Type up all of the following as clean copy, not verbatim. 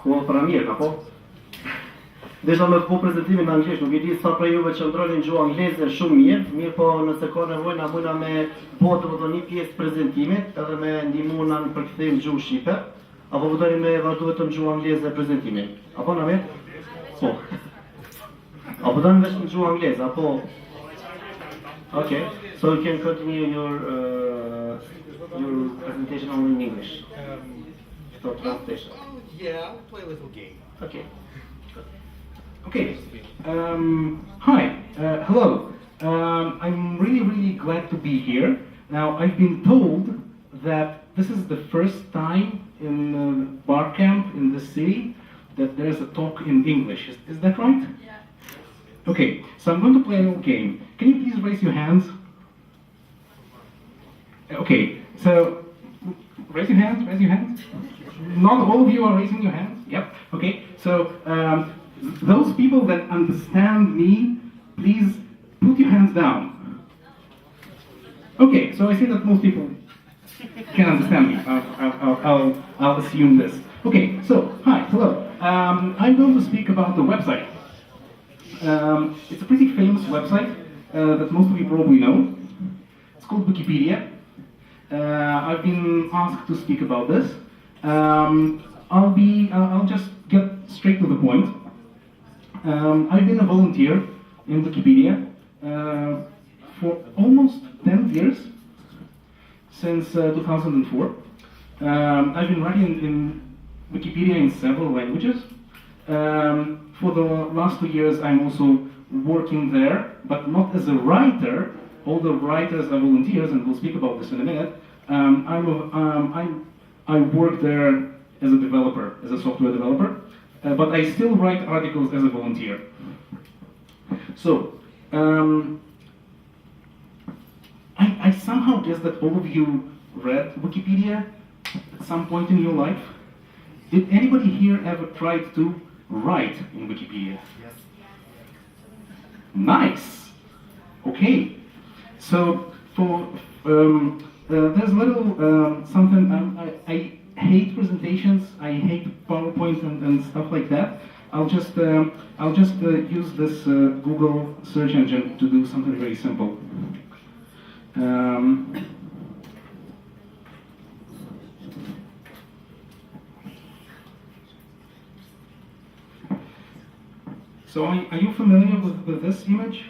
Kohë për Amir, apo? Desha me po prezentimin në anglisht, nuk I di sa prej juve që ndronin gjuhë angleze shumë mirë po nëse ka nevojë na mujna me botë do një pjesë prezentimit edhe me ndihmu na në përkthim gjuhë shqipe, apo votoni me vazhdu vetëm gjuhë angleze prezentimin. Apo na me? Po. Apo do në vesh në gjuhë angleze, apo? Okay, so you can continue your presentation only in English. So translation. Yeah, play a little game. Okay. Okay. Hi. Hello. I'm really glad to be here. Now, I've been told that this is the first time in BarCamp in this city that there's a talk in English. Is that right? Yeah. Okay. So I'm going to play a little game. Can you please raise your hands? Okay. So raise your hands. Raise your hands. Not all of you are raising your hands. Yep. Okay. So. Those people that understand me, please put your hands down. Okay, so I see that most people can understand me. I'll assume this. Okay, so hi, hello. I'm going to speak about the website. It's a pretty famous website that most of you probably know. It's called Wikipedia. I've been asked to speak about this. I'll just get straight to the point. I've been a volunteer in Wikipedia for almost 10 years, since 2004. I've been writing in Wikipedia in several languages. For the last 2 years, I'm also working there, but not as a writer. All the writers are volunteers, and we'll speak about this in a minute. I work there as a developer, as a software developer. But I still write articles as a volunteer. So, I somehow guess that all of you read Wikipedia at some point in your life. Did anybody here ever try to write in Wikipedia? Yes. Nice. Okay. So, there's a little something I hate presentations. I hate PowerPoint and stuff like that. I'll just use this Google search engine to do something very simple. So are you familiar with this image?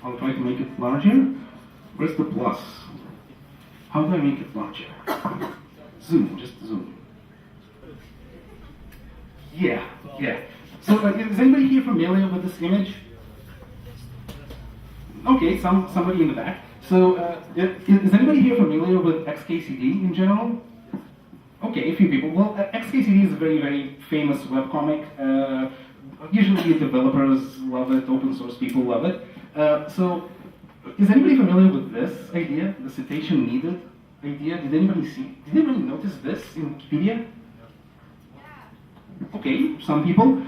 I'll try to make it larger. Where's the plus? How do I make it larger? Zoom, just zoom. Yeah. So is anybody here familiar with this image? Okay, somebody in the back. So is anybody here familiar with XKCD in general? Okay, a few people. Well, XKCD is a very famous webcomic. Usually developers love it, open source people love it. So is anybody familiar with this idea, the citation needed idea? Did anybody notice this in Wikipedia? Okay, some people.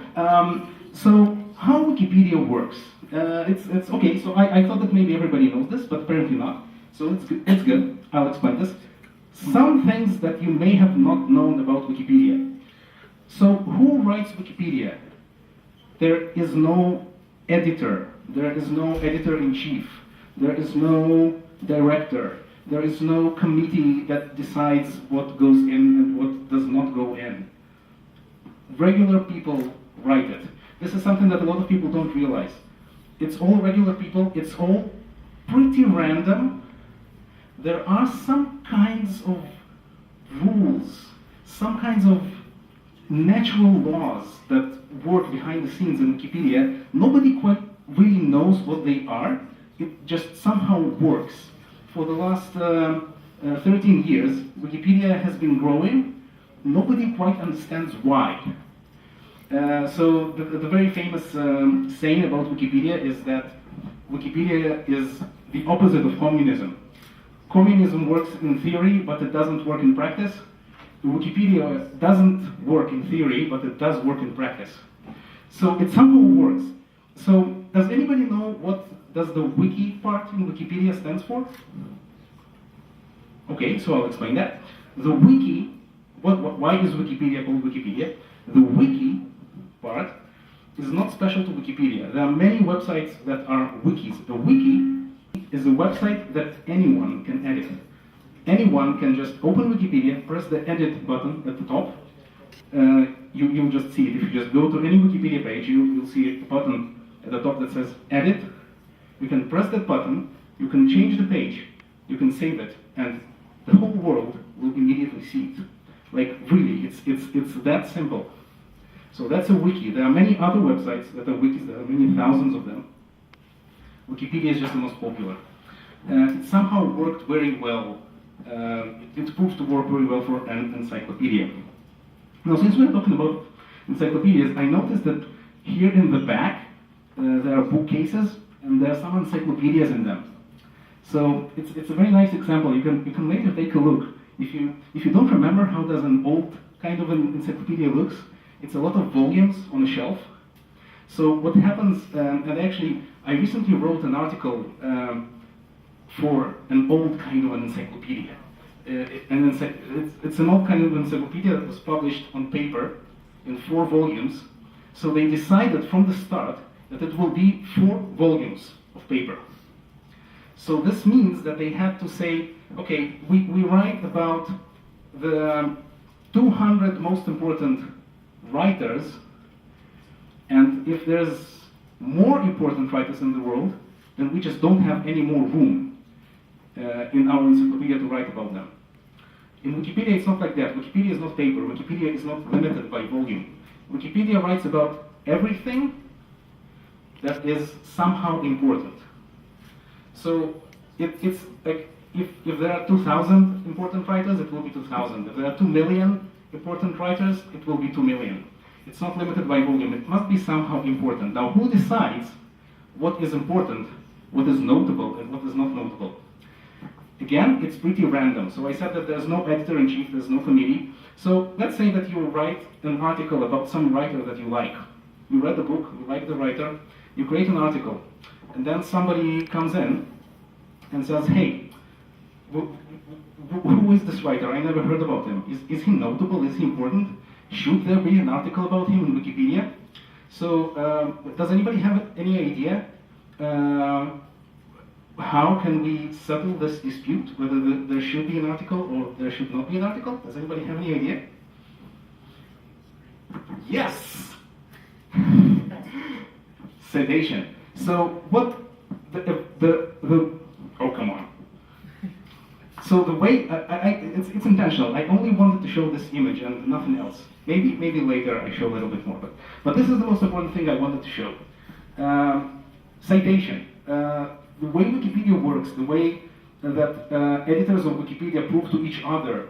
So how Wikipedia works? It's okay. So I thought that maybe everybody knows this, but apparently not. So it's good. I'll explain this. Some things that you may have not known about Wikipedia. So who writes Wikipedia? There is no editor. There is no editor-in-chief. There is no director. There is no committee that decides what goes in and what does not go in. Regular people write it. This is something that a lot of people don't realize. It's all regular people. It's all pretty random. There are some kinds of rules, some kinds of natural laws that work behind the scenes in Wikipedia. Nobody quite really knows what they are. It just somehow works. For the last 13 years, Wikipedia has been growing. Nobody quite understands why. So the very famous saying about Wikipedia is that Wikipedia is the opposite of communism. Communism works in theory, but it doesn't work in practice. Wikipedia doesn't work in theory, but it does work in practice. So it somehow works. So does anybody know what does the wiki part in Wikipedia stands for? Okay, so I'll explain that. the wiki, why is Wikipedia called Wikipedia? The wiki part is not special to Wikipedia. There are many websites that are wikis. The wiki is a website that anyone can edit. Anyone can just open Wikipedia, press the edit button at the top. You'll just see it. If you just go to any Wikipedia page, you'll see a button at the top that says edit. You can press that button, you can change the page, you can save it, and the whole world will immediately see it. Like really, it's that simple. So that's a wiki. There are many other websites that are wikis. There are many thousands of them. Wikipedia is just the most popular. It somehow worked very well. It proved to work very well for an encyclopedia. Now, since we're talking about encyclopedias, I noticed that here in the back there are bookcases and there are some encyclopedias in them. So it's a very nice example. You can later take a look. If you don't remember how does an old kind of an encyclopedia looks, it's a lot of volumes on a shelf. So what happens, and actually I recently wrote an article for an old kind of an encyclopedia. It's an old kind of encyclopedia that was published on paper in 4 volumes. So they decided from the start that it will be 4 volumes of paper. So this means that they had to say, okay, we write about the 200 most important writers, and if there's more important writers in the world, then we just don't have any more room in our encyclopedia to write about them. In Wikipedia, it's not like that. Wikipedia is not paper. Wikipedia is not limited by volume. Wikipedia writes about everything that is somehow important. So it's like if there are 2,000 important writers, it will be 2,000. If there are 2 million important writers, it will be 2 million. It's not limited by volume. It must be somehow important. Now, who decides what is important, what is notable, and what is not notable? Again, it's pretty random. So I said that there's no editor-in-chief, there's no committee. So let's say that you write an article about some writer that you like. You read the book, you like the writer, you create an article, and then somebody comes in and says, hey, who is this writer? I never heard about him. Is he notable? Is he important? Should there be an article about him in Wikipedia? So does anybody have any idea how can we settle this dispute, whether there should be an article or there should not be an article? Does anybody have any idea? Yes! Citation. So what oh, come on. So the way, it's intentional. I only wanted to show this image and nothing else. Maybe later I show a little bit more, but this is the most important thing I wanted to show. Citation. The way Wikipedia works, the way that editors of Wikipedia prove to each other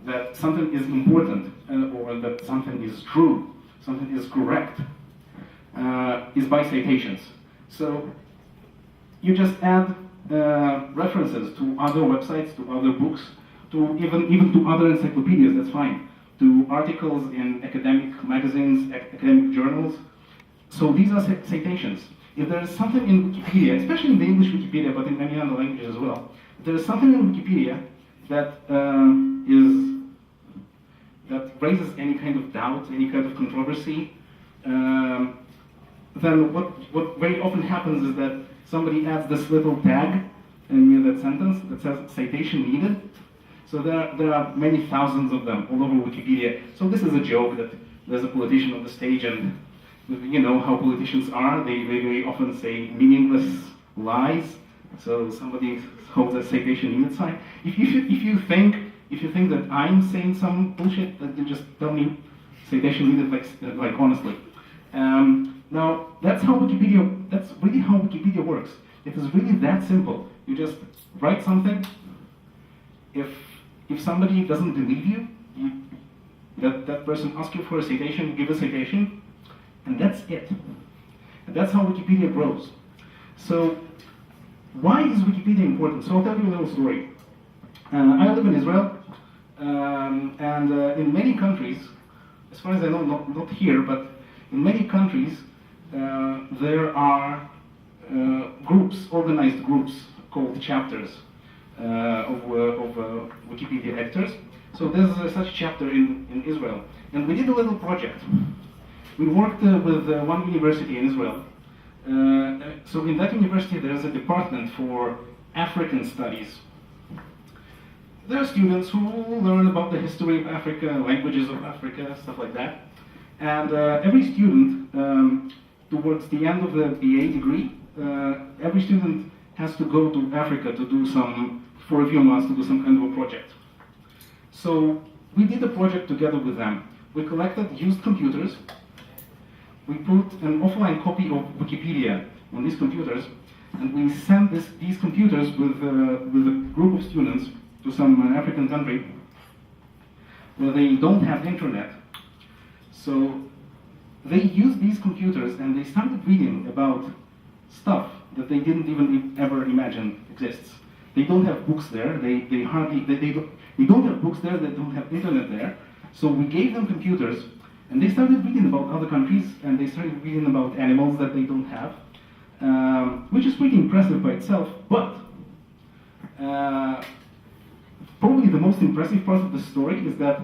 that something is important or that something is true, something is correct, is by citations. So you just add references to other websites, to other books, to even to other encyclopedias, that's fine, to articles in academic magazines, academic journals. So these are citations. If there is something in Wikipedia, especially in the English Wikipedia, but in many other languages as well, if there is something in Wikipedia that that raises any kind of doubt, any kind of controversy, then what very often happens is that somebody adds this little tag near that sentence that says citation needed. So there are many thousands of them all over Wikipedia. So this is a joke that there's a politician on the stage, and you know how politicians are. They very often say meaningless lies. So somebody holds a citation needed sign. If you think that I'm saying some bullshit, then just tell me citation needed, like honestly. Now that's really how Wikipedia works. It is really that simple. You just write something. If somebody doesn't believe you, that person asks you for a citation, you give a citation, and that's it. And that's how Wikipedia grows. So why is Wikipedia important? So I'll tell you a little story. I live in Israel, and in many countries, as far as I know, not here, but in many countries, there are groups, organized groups called chapters. Wikipedia editors. So there's such a chapter in Israel. And we did a little project. We worked with one university in Israel. So in that university there's a department for African studies. There are students who learn about the history of Africa, languages of Africa, stuff like that. And every student, towards the end of the BA degree, every student has to go to Africa to do for a few months, to do some kind of a project. So we did a project together with them. We collected used computers. We put an offline copy of Wikipedia on these computers, and we sent these computers with a group of students to some African country where they don't have internet. So they use these computers and they started reading about stuff that they didn't even ever imagine exists. They don't have books there. They don't have books there. They don't have internet there. So we gave them computers, and they started reading about other countries, and they started reading about animals that they don't have, which is pretty impressive by itself. But probably the most impressive part of the story is that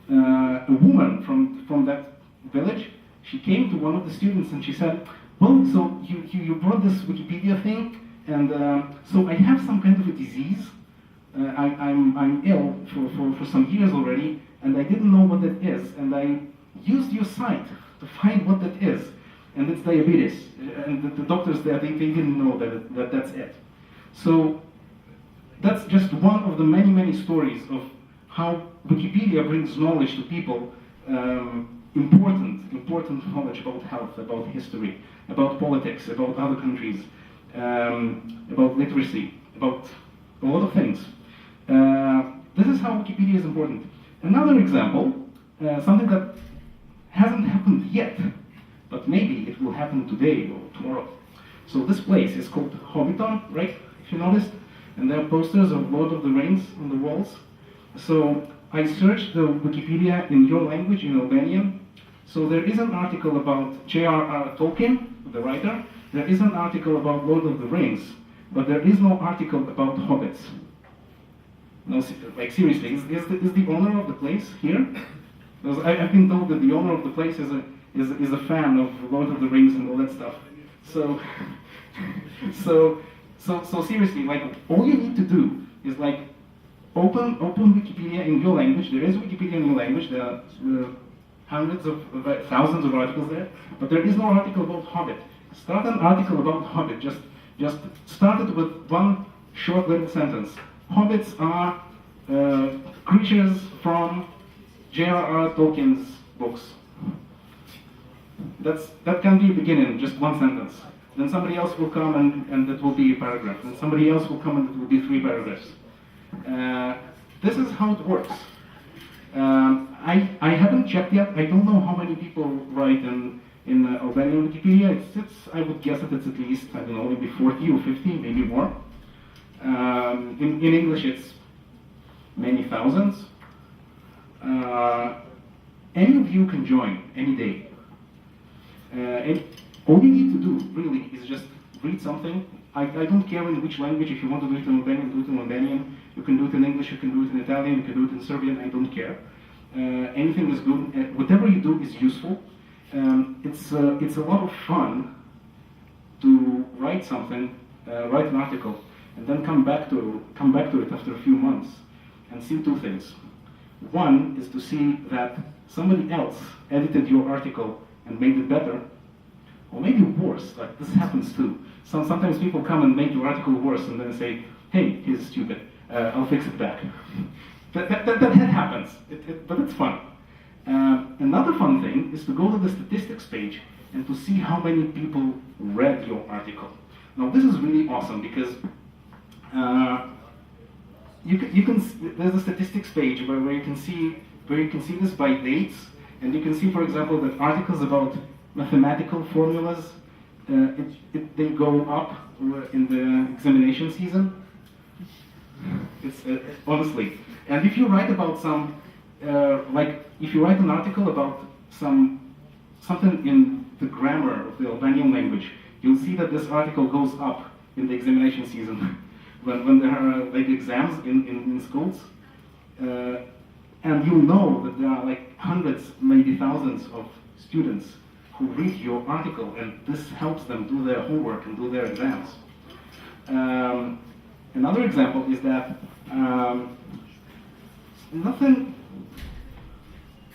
a woman from that village, she came to one of the students and she said, well, so you brought this Wikipedia thing, and so I have some kind of a disease. I'm ill for some years already, and I didn't know what that is, and I used your site to find what that is, and it's diabetes. And the doctors there, they didn't know that that's it. So that's just one of the many stories of how Wikipedia brings knowledge to people, important knowledge about health, about history, about politics, about other countries, about literacy, about a lot of things. This is how Wikipedia is important. Another example, something that hasn't happened yet, but maybe it will happen today or tomorrow. So this place is called Hobbiton, right? If you noticed, and there are posters of Lord of the Rings on the walls. So I searched the Wikipedia in your language, in Albanian. So there is an article about J.R.R. Tolkien, the writer. There is an article about Lord of the Rings, but there is no article about hobbits. No, like seriously, is the owner of the place here? Because I've been told that the owner of the place is a fan of Lord of the Rings and all that stuff. So seriously, like all you need to do is like open Wikipedia in your language. There is Wikipedia in your language. There are hundreds of thousands of articles there, but there is no article about Hobbit. Start an article about Hobbit. Just start it with one short little sentence. Hobbits are creatures from J.R.R. Tolkien's books. That can be a beginning, just one sentence. Then somebody else will come and that will be a paragraph. Then somebody else will come and it will be 3 paragraphs. This is how it works. I haven't checked yet. I don't know how many people write in Albanian Wikipedia. I would guess that it's at least, I don't know, maybe 40 or 50, maybe more. In English, it's many thousands. Any of you can join any day. And all you need to do, really, is just read something. I don't care in which language. If you want to do it in Albanian, do it in Albanian. You can do it in English, you can do it in Italian, you can do it in Serbian, I don't care. Anything is good. Whatever you do is useful. It's a lot of fun to write something, write an article, and then come back to it after a few months and see 2 things. One is to see that somebody else edited your article and made it better, or maybe worse. Like this happens too. Sometimes people come and make your article worse and then say, "Hey, he's stupid. I'll fix it back." That happens, but it's fun. Another fun thing is to go to the statistics page and to see how many people read your article. Now this is really awesome because there's a statistics page where you can see this by dates, and you can see, for example, that articles about mathematical formulas they go up in the examination season. It's honestly, and if you write about if you write an article about something in the grammar of the Albanian language, you'll see that this article goes up in the examination season. when there are like exams in schools, and you know that there are like hundreds, maybe thousands of students who read your article, and this helps them do their homework and do their exams. Another example is that nothing,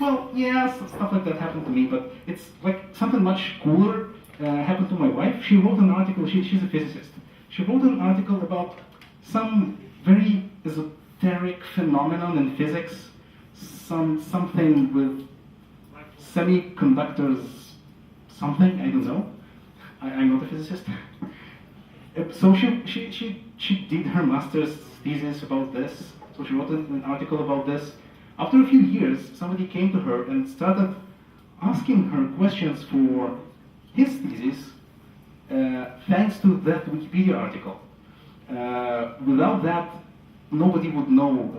well, yeah, stuff like that happened to me, but it's like something much cooler happened to my wife. She wrote an article, she's a physicist. She wrote an article about some very esoteric phenomenon in physics, something with semiconductors, something, I don't know. I'm not a physicist. So she did her master's thesis about this. So she wrote an article about this. After a few years, somebody came to her and started asking her questions for his thesis, thanks to that Wikipedia article. Without that, nobody would know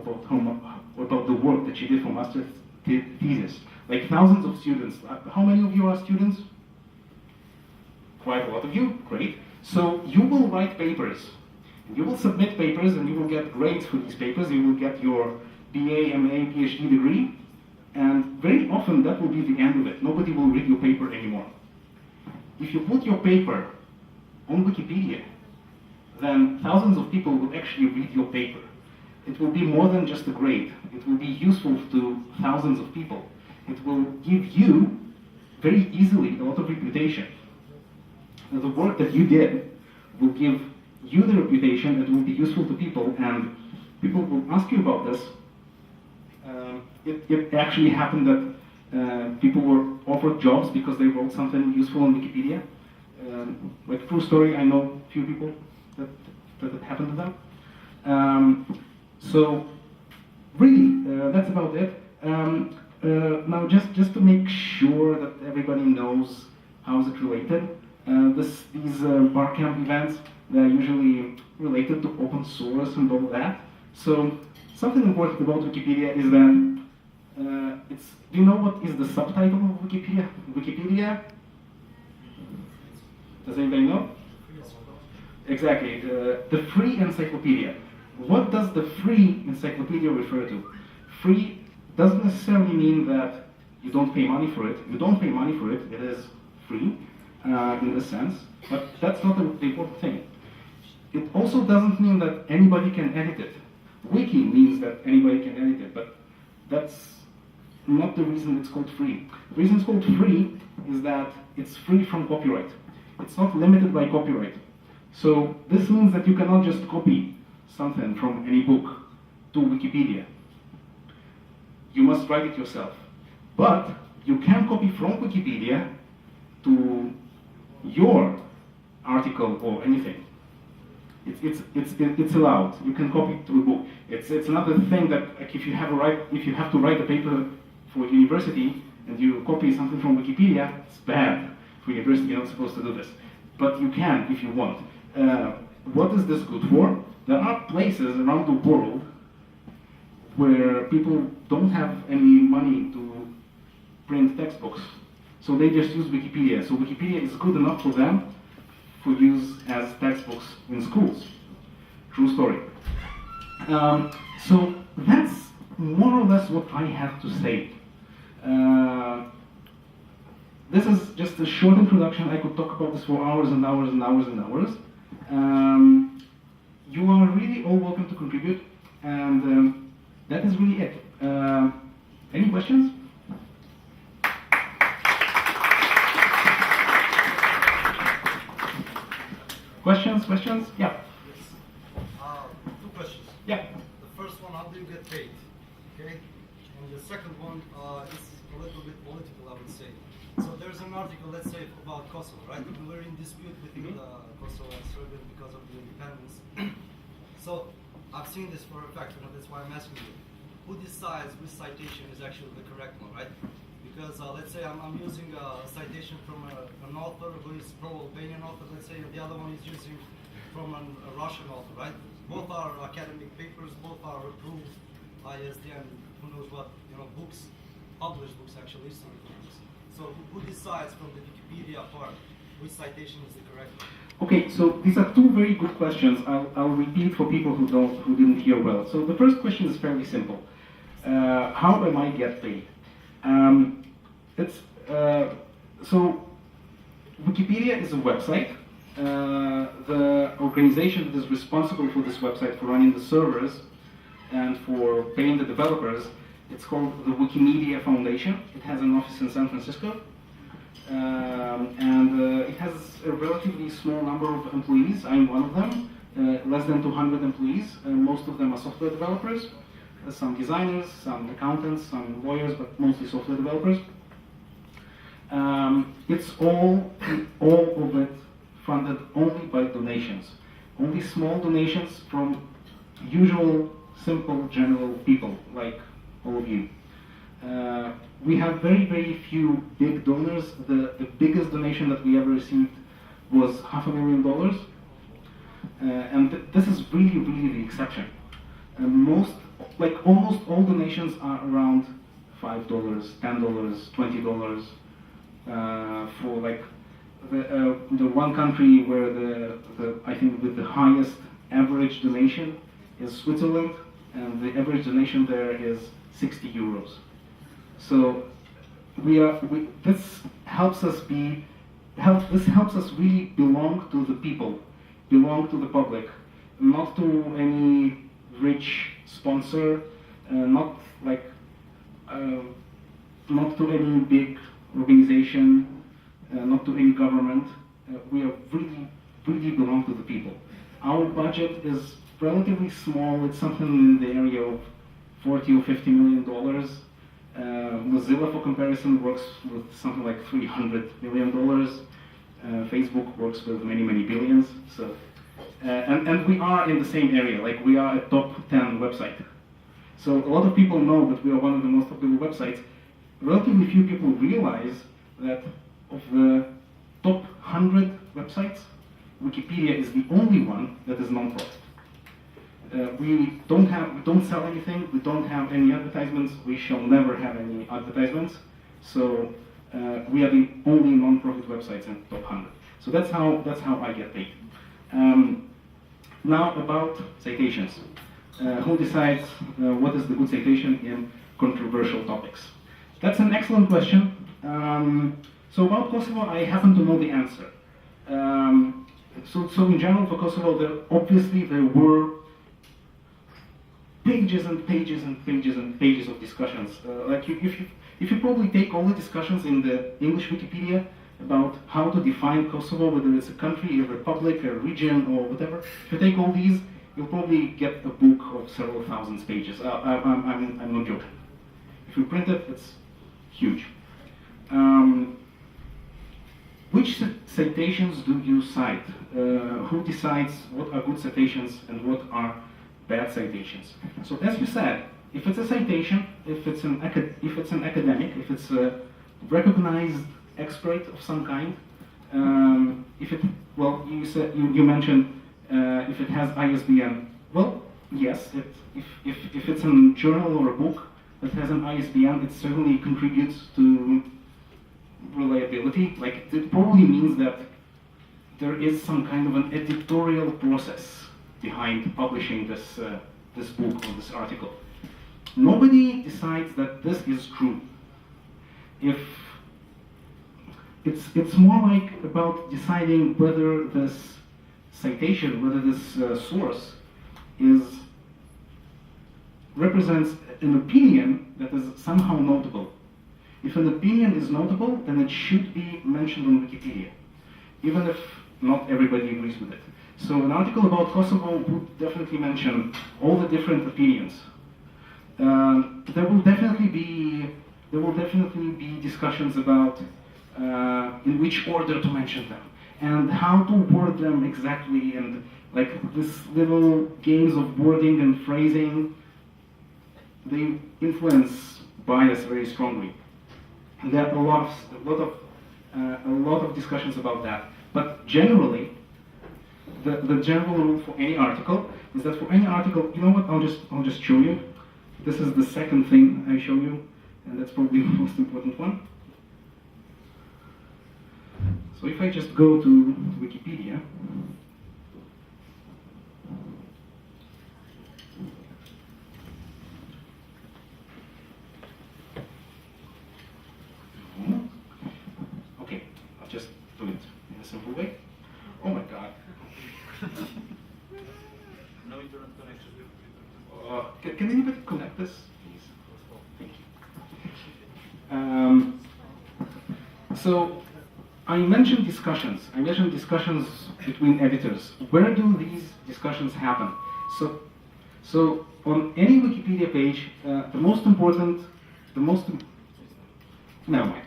about the work that she did for master's thesis. Like thousands of students. How many of you are students? Quite a lot of you. Great. So you will write papers. You will submit papers and you will get grades for these papers. You will get your BA, MA, PhD degree. And very often that will be the end of it. Nobody will read your paper anymore. If you put your paper on Wikipedia, then thousands of people will actually read your paper. It will be more than just a grade. It will be useful to thousands of people. It will give you very easily a lot of reputation. And the work that you did will give you the reputation that will be useful to people, and people will ask you about this. It actually happened that people were offered jobs because they wrote something useful on Wikipedia. Like true story, I know a few people that it happened to them. So really, that's about it. Now, just to make sure that everybody knows how is it related, these BarCamp events, they're usually related to open source and all that. So something important about Wikipedia is that do you know what is the subtitle of Wikipedia? Wikipedia? Does anybody know? Exactly, the free encyclopedia. What does the free encyclopedia refer to? Free doesn't necessarily mean that you don't pay money for it. You don't pay money for it, it is free in this sense, but that's not the important thing. It also doesn't mean that anybody can edit it. Wiki means that anybody can edit it, but that's not the reason it's called free. The reason it's called free is that it's free from copyright. It's not limited by copyright. So this means that you cannot just copy something from any book to Wikipedia. You must write it yourself. But you can copy from Wikipedia to your article or anything. It's allowed. You can copy it to a book. It's not a thing that like if you have to write a paper for university and you copy something from Wikipedia, it's bad. For university, you're not supposed to do this. But you can if you want. What is this good for? There are places around the world where people don't have any money to print textbooks. So they just use Wikipedia. So Wikipedia is good enough for them for use as textbooks in schools. True story. So that's more or less what I have to say. This is just a short introduction. I could talk about this for hours and hours and hours and hours. You are really all welcome to contribute, and that is really it. Any questions? Questions? Yeah. Two questions. Yeah. The first one, how do you get paid? Okay? And the second one is a little bit political, I would say. So there's an article, let's say, about Kosovo, right? We were in dispute between Kosovo and Serbia because of the independence. So I've seen this for a fact, that's why I'm asking you. Who decides which citation is actually the correct one, right? Because let's say I'm using a citation from an author who is pro-Albanian author, let's say, and the other one is using from a Russian author, right? Both are academic papers, both are approved by ISDN, who knows what, books, published books actually, historical books. So who decides from the Wikipedia part which citation is the correct one? Okay, so these are two very good questions. I'll repeat for people who didn't hear well. So the first question is fairly simple. How am I get paid? So Wikipedia is a website. The organization that is responsible for this website, for running the servers and for paying the developers, it's called the Wikimedia Foundation. It has an office in San Francisco. It has a relatively small number of employees. I'm one of them, less than 200 employees. Most of them are software developers, some designers, some accountants, some lawyers, but mostly software developers. It's all of it funded only by donations, only small donations from usual, simple, general people like all of you. We have very, very few big donors. The biggest donation that we ever received was $500,000. This is really, really the exception. Almost all donations are around $5, $10, $20. For like the one country where I think with the highest average donation is Switzerland, and the average donation there is 60 euros. So this helps us really belong to the people, belong to the public, not to any rich sponsor, not to any big organization, not to any government. We are really belong to the people. Our budget is relatively small. It's something in the area of $40 or $50 million. Mozilla, for comparison, works with something like $300 million. Facebook works with many, many billions. So, and we are in the same area. Like, we are a top 10 website. So a lot of people know that we are one of the most popular websites. Relatively few people realize that of the top 100 websites, Wikipedia is the only one that is non-profit. We don't sell anything. We don't have any advertisements. We shall never have any advertisements. So we are the only non-profit websites in the top 100. So that's how I get paid. Now about citations. Who decides what is the good citation in controversial topics? That's an excellent question. So about Kosovo, I happen to know the answer. So in general for Kosovo, there were pages and pages and pages and pages of discussions. If you probably take all the discussions in the English Wikipedia about how to define Kosovo, whether it's a country, a republic, a region, or whatever, if you take all these, you'll probably get a book of several thousand pages. I'm not joking. If you print it, it's huge. Which citations do you cite? Who decides what are good citations and what are bad citations? So as you said, if it's a citation, if it's an academic, if it's a recognized expert of some kind, you mentioned if it has ISBN. Well, yes, if it's a journal or a book that has an ISBN, it certainly contributes to reliability. Like, it probably means that there is some kind of an editorial process behind publishing this book or this article. Nobody decides that this is true. If it's more like about deciding whether this citation, whether this source represents an opinion that is somehow notable. If an opinion is notable, then it should be mentioned on Wikipedia, even if not everybody agrees with it. So an article about Kosovo would definitely mention all the different opinions. There will definitely be discussions about in which order to mention them and how to word them exactly, and like this little games of wording and phrasing, they influence bias very strongly. And there are a lot of discussions about that. But generally, the general rule for any article is that for any article, you know what? I'll just show you. This is the second thing I show you, and that's probably the most important one. So if I just go to Wikipedia. simple way. Oh my God. No internet connection. Can anybody connect this, please? Thank you. So I mentioned discussions. I mentioned discussions between editors. Where do these discussions happen? So on any Wikipedia page, never mind.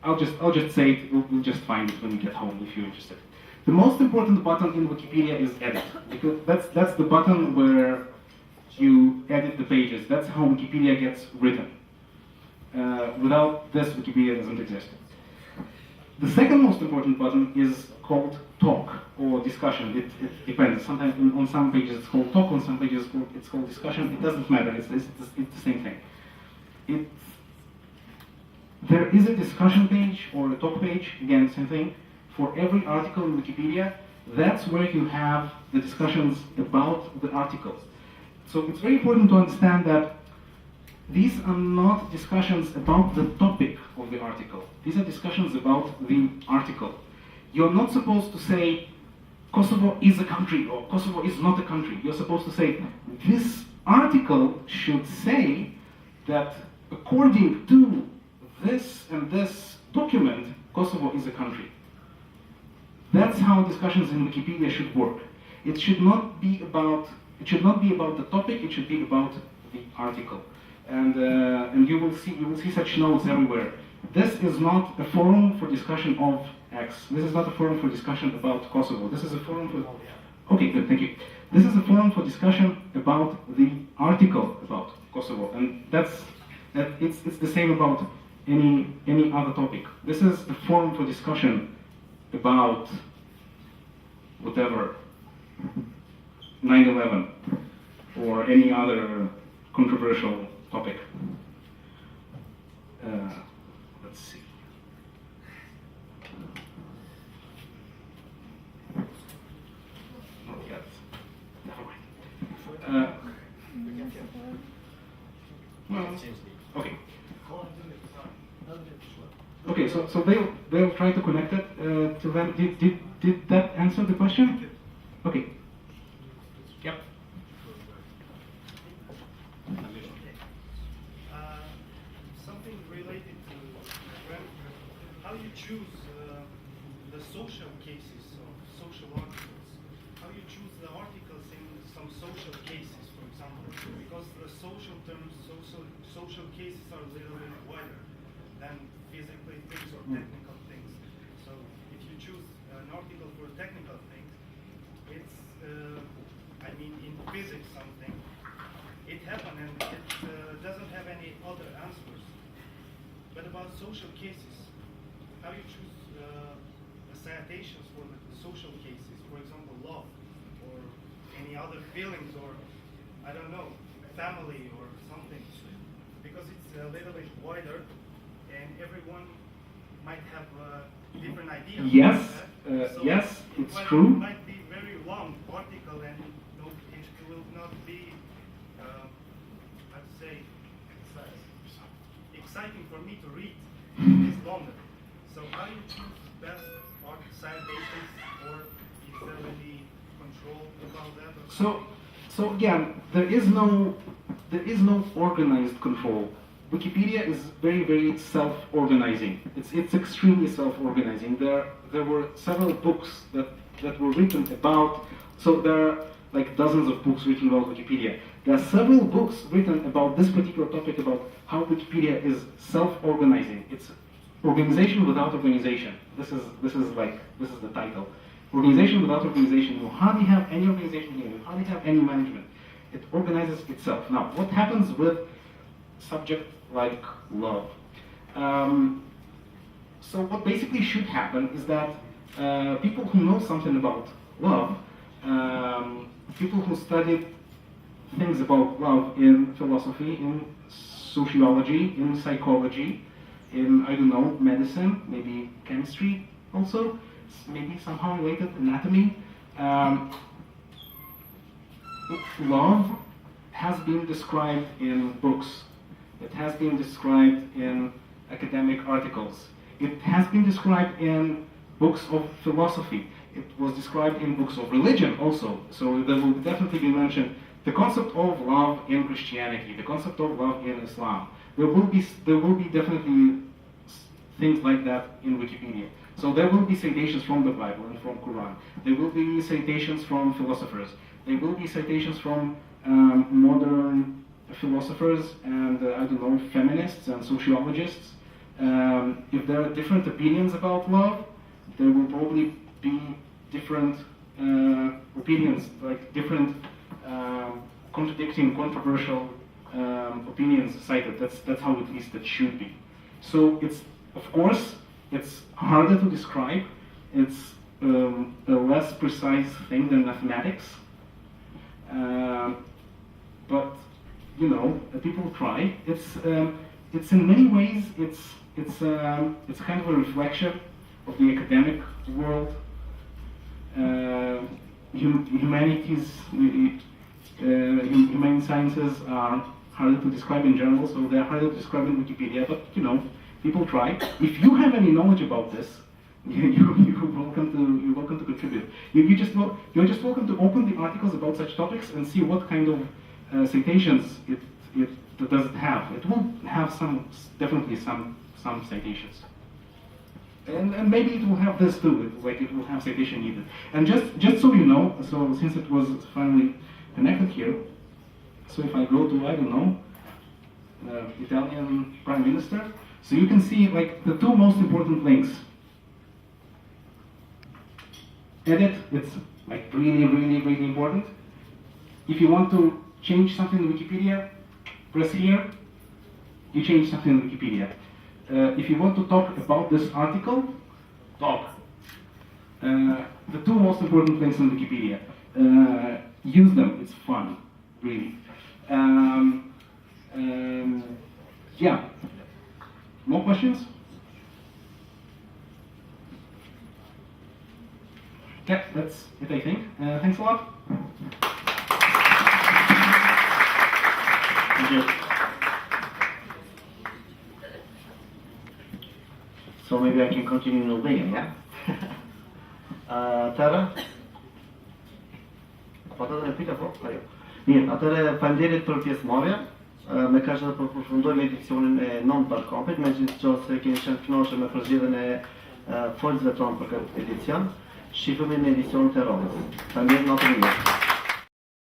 I'll just say it. We'll just find it when you get home if you're interested. The most important button in Wikipedia is edit, because that's the button where you edit the pages. That's how Wikipedia gets written. Without this, Wikipedia doesn't exist. The second most important button is called talk or discussion. It depends. Sometimes on some pages it's called talk, on some pages it's called discussion. It doesn't matter. It's the same thing. There is a discussion page or a talk page, again, same thing, for every article in Wikipedia. That's where you have the discussions about the articles. So it's very important to understand that these are not discussions about the topic of the article. These are discussions about the article. You're not supposed to say, Kosovo is a country or Kosovo is not a country. You're supposed to say, this article should say that according to this and this document, Kosovo is a country. That's how discussions in Wikipedia should work. It should not be about the topic. It should be about the article. And you will see such notes everywhere. This is not a forum for discussion of X. This is not a forum for discussion about Kosovo. This is a forum for. Okay, good, thank you. This is a forum for discussion about the article about Kosovo, and it's the same about any other topic. This is a forum for discussion about whatever, 9/11 or any other controversial topic. Let's see. Not yet. Never mind. Well, okay. Okay, so they'll try to connect it to them. Did that answer the question? Okay. Yep. Something related to how you choose the social cases of social articles. How you choose the articles in some social cases, for example, because the social terms, social cases are a little bit wider than physically things or technical things. So if you choose an article for technical things, it's, in physics something, it happened and it doesn't have any other answers. But about social cases, how you choose the citations for the social cases, for example, love, or any other feelings, or, I don't know, family or something, because it's a little bit wider, and everyone might have different ideas. Yes, So yes, it's it true. might be very long article, and it will not be, how to say, exciting for me to read. It's longer. So how do you choose best art citations, or is there any control about that? Or So again, there is no organized control. Wikipedia is very, very self-organizing. It's extremely self-organizing. There were several books that were written about. So there are like dozens of books written about Wikipedia. There are several books written about this particular topic, about how Wikipedia is self-organizing. It's organization without organization. This is the title. Organization without organization. You hardly have any organization here. You hardly have any management. It organizes itself. Now, what happens with subject like love? So what basically should happen is that people who know something about love, people who studied things about love in philosophy, in sociology, in psychology, in, I don't know, medicine, maybe chemistry also, maybe somehow related, anatomy. Love has been described in books. It has been described in academic articles. It has been described in books of philosophy. It was described in books of religion also. So there will definitely be mentioned the concept of love in Christianity, the concept of love in Islam. There will be definitely things like that in Wikipedia. So there will be citations from the Bible and from Quran. There will be citations from philosophers. There will be citations from modern philosophers and I don't know, feminists and sociologists. If there are different opinions about love, there will probably be different opinions, like different contradicting, controversial opinions cited. That's how at least it should be. So it's, of course, it's harder to describe. It's a less precise thing than mathematics. But you know, people try. It's in many ways it's kind of a reflection of the academic world. Humanities, humane sciences are harder to describe in general, so they're harder to describe in Wikipedia. But you know, people try. If you have any knowledge about this, you're welcome to contribute. You're just welcome to open the articles about such topics and see what kind of citations does it have. It will have definitely some citations. And maybe it will have this too, like it will have citation needed. And just so you know, so since it was finally connected here, so if I go to, I don't know, Italian Prime Minister, so you can see like the two most important links. Edit, it's like really, really, really important. If you want to change something in Wikipedia, press here, you change something in Wikipedia. If you want to talk about this article, talk. The two most important links in Wikipedia. Use them, it's fun, really. Yeah. More questions? Yeah, that's it, I think. Thanks a lot. Thank you. So maybe I can continue in Albanian, yeah? Atëre? Po të dhe pika, po? Ajo. Mirë, atëre faleminderit për pjesëmarrje. Me kaq edhe përfundojmë edicionin e 9 BarCampit, megjithëse keni qenë të kënaqur me përzgjedhjen e folësve tonë për këtë edicion. Shifemi në edicionin e radhës. Faleminderit, natë mirë.